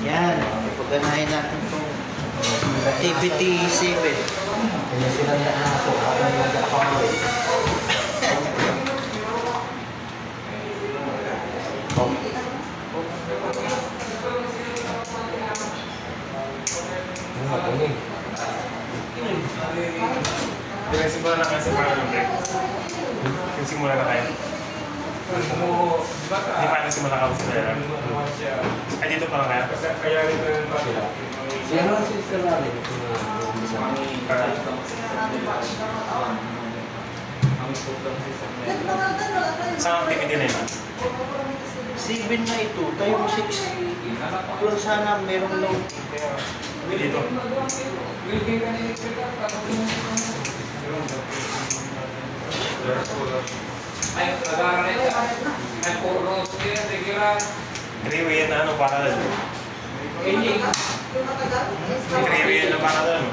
Yan, paganahin natin itong TPT-7. Kaya sila na aso, habang yung kakawin. Simula na kayo sa parang ng break. Simula na kayo. Hindi pa nagsimula ka sa pera. Ay, dito pa lang kayo? Si ano si Sir Rally? Saan ang TPT na yun? 7 na ito, tayo 6. Doon sana merong low. Dito. Three-way na ano para doon? Three-way na para doon.